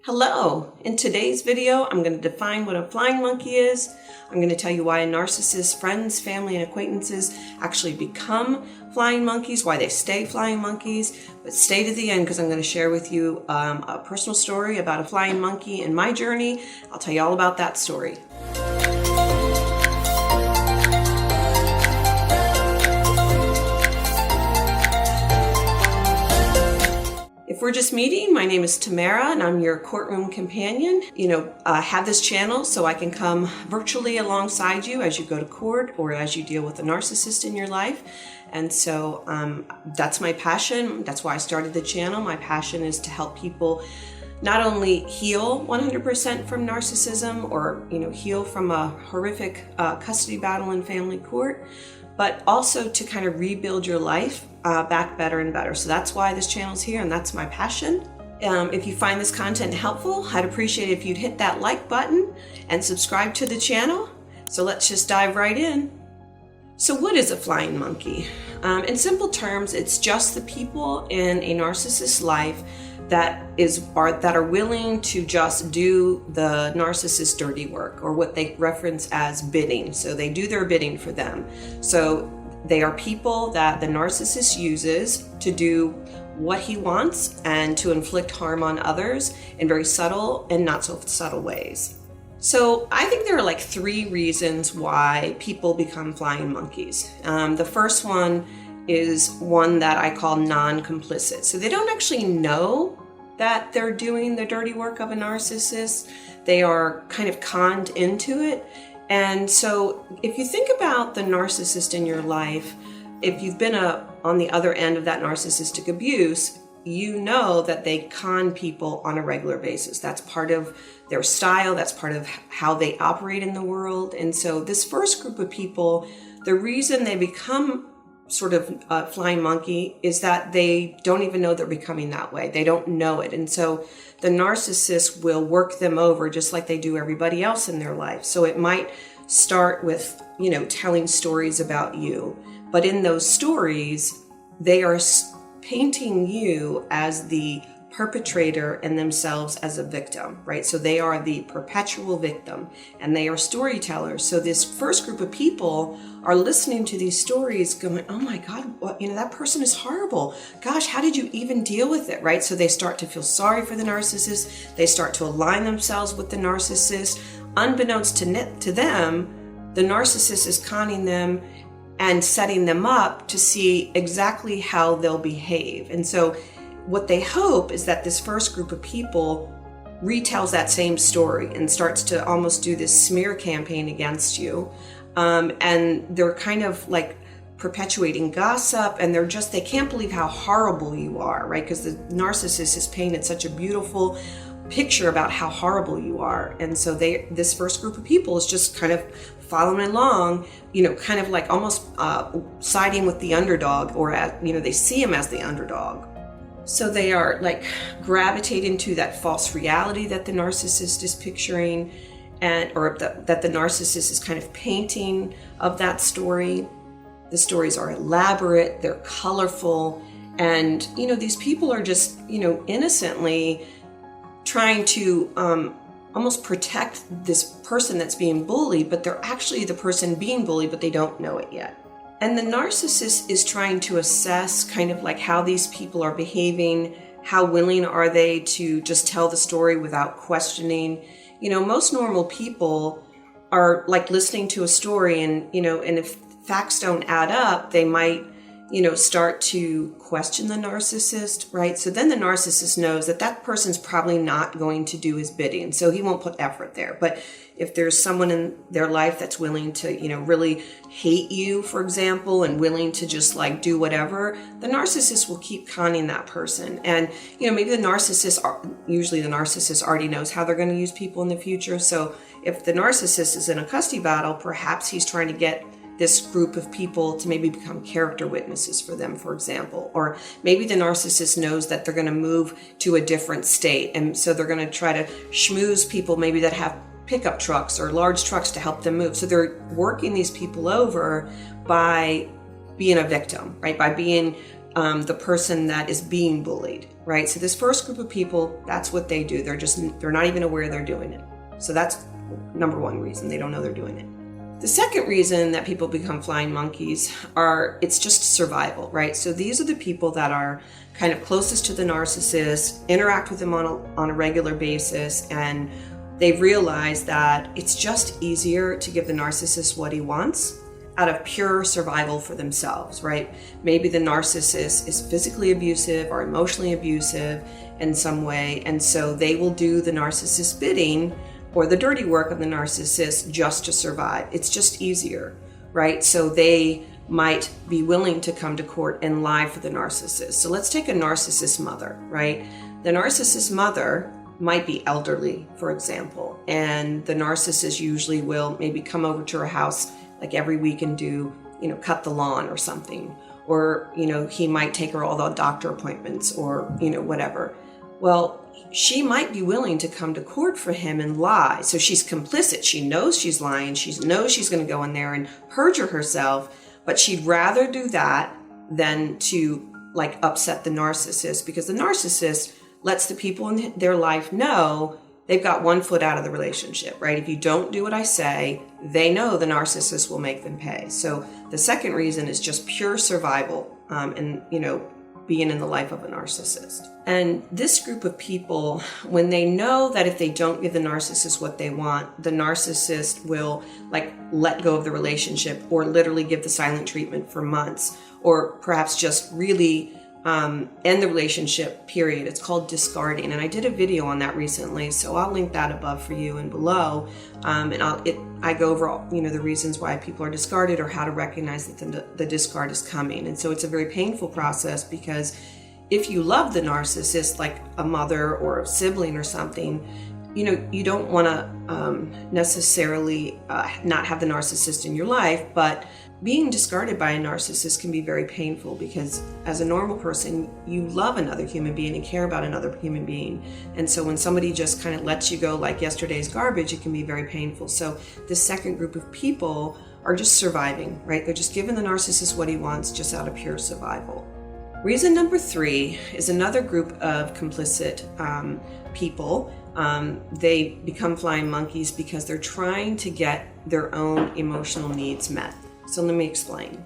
Hello! In today's video, I'm going to define what a flying monkey is. I'm going to tell you why narcissists, friends, family, and acquaintances actually become flying monkeys, why they stay flying monkeys. But stay to the end because I'm going to share with you a personal story about a flying monkey in my journey. I'll tell you all about that story. If we're just meeting, my name is Tamara and I'm your courtroom companion. I have this channel so I can come virtually alongside you as you go to court or as you deal with a narcissist in your life. And so that's my passion. That's why I started the channel. My passion is to help people not only heal 100% from narcissism or heal from a horrific custody battle in family court, but also to kind of rebuild your life back better and better. So that's why this channel's here and that's my passion. If you find this content helpful, I'd appreciate it if you'd hit that like button and subscribe to the channel. So let's just dive right in. So what is a flying monkey? In simple terms, it's just the people in a narcissist's life that are willing to just do the narcissist's dirty work, or what they reference as bidding. So they do their bidding for them. So they are people that the narcissist uses to do what he wants and to inflict harm on others in very subtle and not so subtle ways. So I think there are like three reasons why people become flying monkeys. The first one is one that I call non-complicit. So they don't actually know that they're doing the dirty work of a narcissist. They are kind of conned into it. And so if you think about the narcissist in your life, if you've been on the other end of that narcissistic abuse, you know that they con people on a regular basis. That's part of their style. That's part of how they operate in the world. And so this first group of people, the reason they become sort of a flying monkey is that they don't even know they're becoming that way. They don't know it. And so the narcissist will work them over just like they do everybody else in their life. So it might start with, telling stories about you. But in those stories, they are painting you as the perpetrator and themselves as a victim, right? So they are the perpetual victim and they are storytellers. So this first group of people are listening to these stories going, oh my God, that person is horrible. Gosh, how did you even deal with it, right? So they start to feel sorry for the narcissist. They start to align themselves with the narcissist. Unbeknownst to them, the narcissist is conning them and setting them up to see exactly how they'll behave. And so what they hope is that this first group of people retells that same story and starts to almost do this smear campaign against you. And they're kind of like perpetuating gossip, and they can't believe how horrible you are, right? Because the narcissist has painted such a beautiful picture about how horrible you are. And so this first group of people is just kind of following along, kind of like almost siding with the underdog, or they see him as the underdog. So they are like gravitating to that false reality that the narcissist is picturing, or that the narcissist is kind of painting of that story. The stories are elaborate, they're colorful, and these people are just innocently trying to almost protect this person that's being bullied, but they're actually the person being bullied, but they don't know it yet. And the narcissist is trying to assess kind of like how these people are behaving, how willing are they to just tell the story without questioning. Most normal people are like listening to a story and if facts don't add up, they might, start to question the narcissist, right? So then the narcissist knows that person's probably not going to do his bidding, so he won't put effort there. But if there's someone in their life that's willing to, really hate you, for example, and willing to just like do whatever, the narcissist will keep conning that person. And, maybe usually the narcissist already knows how they're going to use people in the future. So if the narcissist is in a custody battle, perhaps he's trying to get this group of people to maybe become character witnesses for them, for example. Or maybe the narcissist knows that they're going to move to a different state, and so they're going to try to schmooze people maybe that have pickup trucks or large trucks to help them move. So they're working these people over by being a victim, right? By being the person that is being bullied, right? So this first group of people, that's what they do. They're not even aware they're doing it. So that's number one reason they don't know they're doing it. The second reason that people become flying monkeys it's just survival, right? So these are the people that are kind of closest to the narcissist, interact with them on a regular basis, and they've realized that it's just easier to give the narcissist what he wants out of pure survival for themselves, right? Maybe the narcissist is physically abusive or emotionally abusive in some way, and so they will do the narcissist's bidding or the dirty work of the narcissist just to survive. It's just easier, right? So they might be willing to come to court and lie for the narcissist. So let's take a narcissist mother, right? The narcissist mother might be elderly, for example, and the narcissist usually will maybe come over to her house like every week and do, cut the lawn or something. Or, he might take her all the doctor appointments or, whatever. Well, she might be willing to come to court for him and lie. So she's complicit. She knows she's lying. She knows she's going to go in there and perjure herself, but she'd rather do that than to upset the narcissist, because the narcissist lets the people in their life know they've got one foot out of the relationship, right? If you don't do what I say, they know the narcissist will make them pay. So the second reason is just pure survival and being in the life of a narcissist. And this group of people, when they know that if they don't give the narcissist what they want, the narcissist will let go of the relationship or literally give the silent treatment for months, or perhaps just really end the relationship, period. It's called discarding. And I did a video on that recently, so I'll link that above for you and below. And I go over all, the reasons why people are discarded or how to recognize that the discard is coming. And so it's a very painful process, because if you love the narcissist, like a mother or a sibling or something, you don't want to necessarily not have the narcissist in your life, but being discarded by a narcissist can be very painful, because as a normal person, you love another human being and care about another human being. And so when somebody just kind of lets you go like yesterday's garbage, it can be very painful. So this second group of people are just surviving, right? They're just giving the narcissist what he wants just out of pure survival. Reason number 3 is another group of complicit people. They become flying monkeys because they're trying to get their own emotional needs met. So let me explain.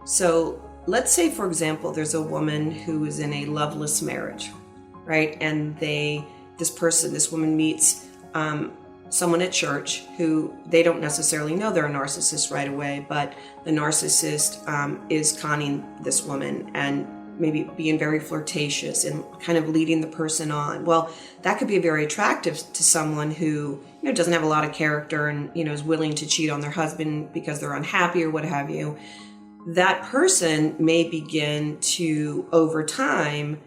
So let's say, for example, there's a woman who is in a loveless marriage, right? And this woman meets someone at church who they don't necessarily know they're a narcissist right away, but the narcissist is conning this woman and maybe being very flirtatious and kind of leading the person on. Well, that could be very attractive to someone who, doesn't have a lot of character and, is willing to cheat on their husband because they're unhappy or what have you. That person may begin to, over time,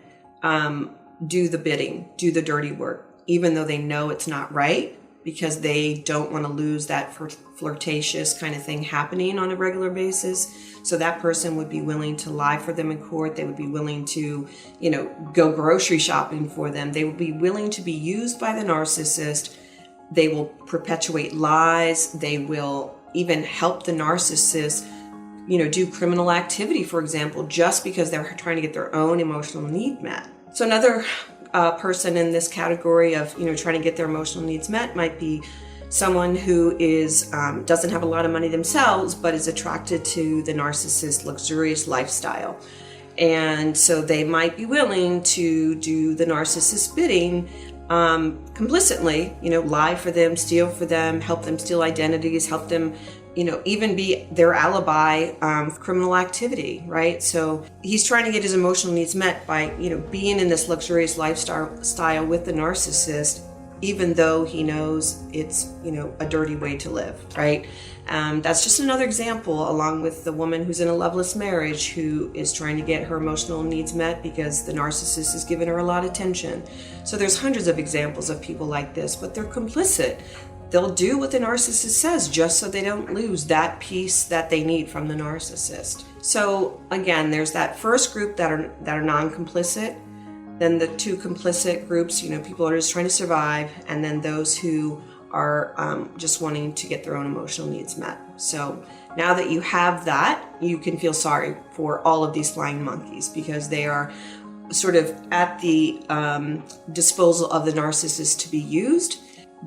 do the bidding, do the dirty work, even though they know it's not right, because they don't want to lose that flirtatious kind of thing happening on a regular basis. So that person would be willing to lie for them in court. They would be willing to, go grocery shopping for them. They would be willing to be used by the narcissist. They will perpetuate lies. They will even help the narcissist, do criminal activity, for example, just because they're trying to get their own emotional need met. So another person in this category of, trying to get their emotional needs met might be someone who doesn't have a lot of money themselves, but is attracted to the narcissist's luxurious lifestyle. And so they might be willing to do the narcissist's bidding complicitly, lie for them, steal for them, help them steal identities, help them, even be their alibi for criminal activity, right? So he's trying to get his emotional needs met by, being in this luxurious lifestyle with the narcissist, even though he knows it's, a dirty way to live, right? That's just another example, along with the woman who's in a loveless marriage who is trying to get her emotional needs met because the narcissist is giving her a lot of attention. So there's hundreds of examples of people like this, but they're complicit. They'll do what the narcissist says just so they don't lose that piece that they need from the narcissist. So again, there's that first group that are non-complicit, then the 2 complicit groups, people are just trying to survive, and then those who are just wanting to get their own emotional needs met. So now that you have that, you can feel sorry for all of these flying monkeys, because they are sort of at the disposal of the narcissist to be used.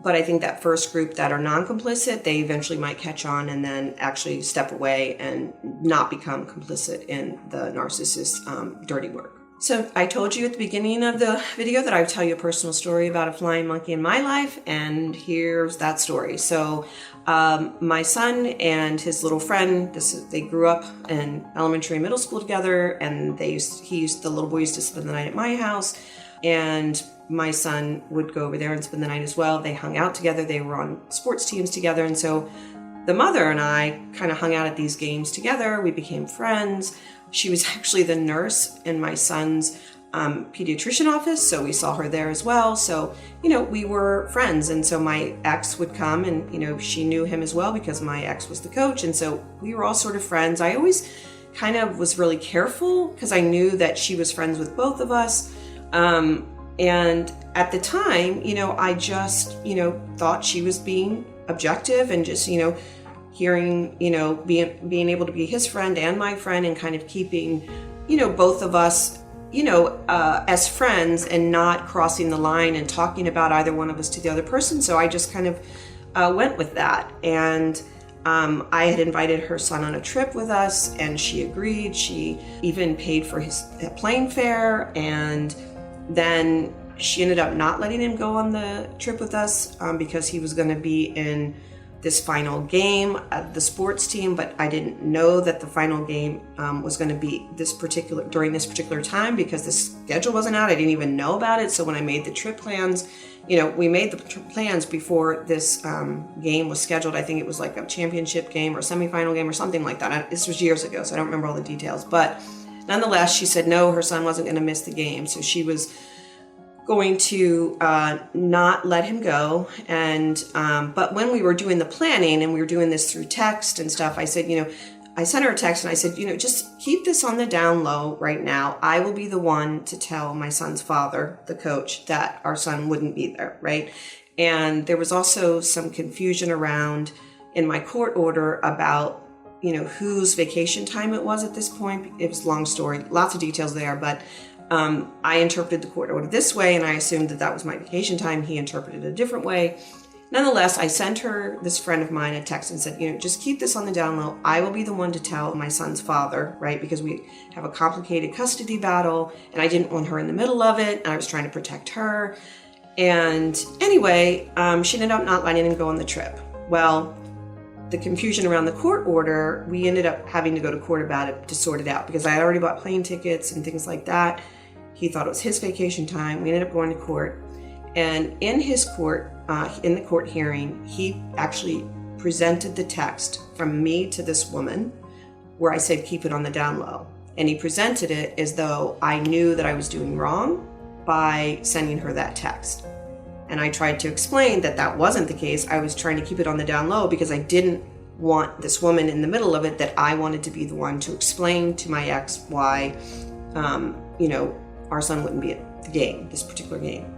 But I think that first group that are non-complicit, they eventually might catch on and then actually step away and not become complicit in the narcissist's dirty work. So I told you at the beginning of the video that I would tell you a personal story about a flying monkey in my life, and here's that story. So my son and his little friend, they grew up in elementary and middle school together, and the little boy used to spend the night at my house, and my son would go over there and spend the night as well. They hung out together, they were on sports teams together, and so the mother and I kind of hung out at these games together. We became friends. She was actually the nurse in my son's pediatrician office, so we saw her there as well. So, we were friends, and so my ex would come, and, she knew him as well because my ex was the coach, and so we were all sort of friends. I always kind of was really careful because I knew that she was friends with both of us. And at the time, I just, thought she was being objective and just, hearing, being able to be his friend and my friend and kind of keeping, both of us, as friends and not crossing the line and talking about either one of us to the other person. So I just kind of went with that. And I had invited her son on a trip with us, and she agreed. She even paid for his plane fare, and then she ended up not letting him go on the trip with us because he was going to be in this final game of the sports team, but I didn't know that the final game was going to be during this particular time because the schedule wasn't out. I didn't even know about it. So when I made the trip plans, we made the plans before this game was scheduled. I think it was like a championship game or semifinal game or something like that. This was years ago, so I don't remember all the details. But nonetheless, she said no, her son wasn't going to miss the game. So she was going to not let him go. And but when we were doing the planning and we were doing this through text and stuff, I said, I sent her a text and I said, just keep this on the down low right now. I will be the one to tell my son's father, the coach, that our son wouldn't be there, right? And there was also some confusion around in my court order about, whose vacation time it was at this point. It was a long story, lots of details there, but I interpreted the court order this way, and I assumed that was my vacation time. He interpreted it a different way. Nonetheless, I sent her, this friend of mine, a text and said, just keep this on the down low. I will be the one to tell my son's father, right? Because we have a complicated custody battle, and I didn't want her in the middle of it, and I was trying to protect her. And anyway, she ended up not letting him go on the trip. Well, the confusion around the court order, we ended up having to go to court about it to sort it out because I had already bought plane tickets and things like that. He thought it was his vacation time. We ended up going to court, and in his court, in the court hearing, he actually presented the text from me to this woman where I said, keep it on the down low. And he presented it as though I knew that I was doing wrong by sending her that text. And I tried to explain that wasn't the case. I was trying to keep it on the down low because I didn't want this woman in the middle of it, that I wanted to be the one to explain to my ex why, our son wouldn't be at the game, this particular game.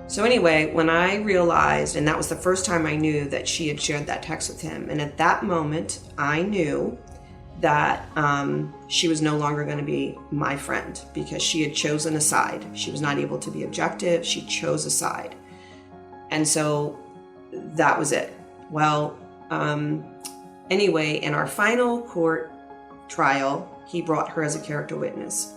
So anyway, when I realized, and that was the first time I knew that she had shared that text with him, and at that moment, I knew that she was no longer going to be my friend because she had chosen a side. She was not able to be objective. She chose a side. And so that was it. Well, anyway, in our final court trial, he brought her as a character witness.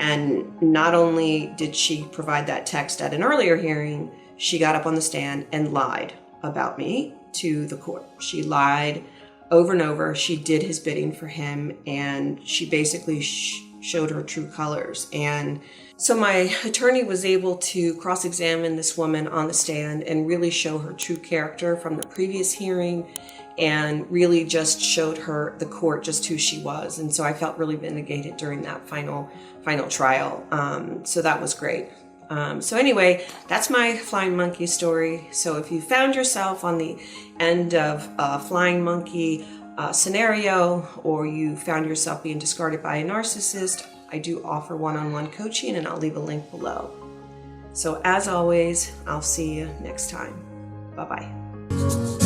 And not only did she provide that text at an earlier hearing, she got up on the stand and lied about me to the court. She lied over and over. She did his bidding for him, and she basically showed her true colors. And so my attorney was able to cross-examine this woman on the stand and really show her true character from the previous hearing, and really just showed her, the court, just who she was. And so I felt really vindicated during that final trial. So that was great. So anyway, that's my flying monkey story. So if you found yourself on the end of a flying monkey scenario, or you found yourself being discarded by a narcissist, I do offer one-on-one coaching, and I'll leave a link below. So as always, I'll see you next time. Bye-bye. you.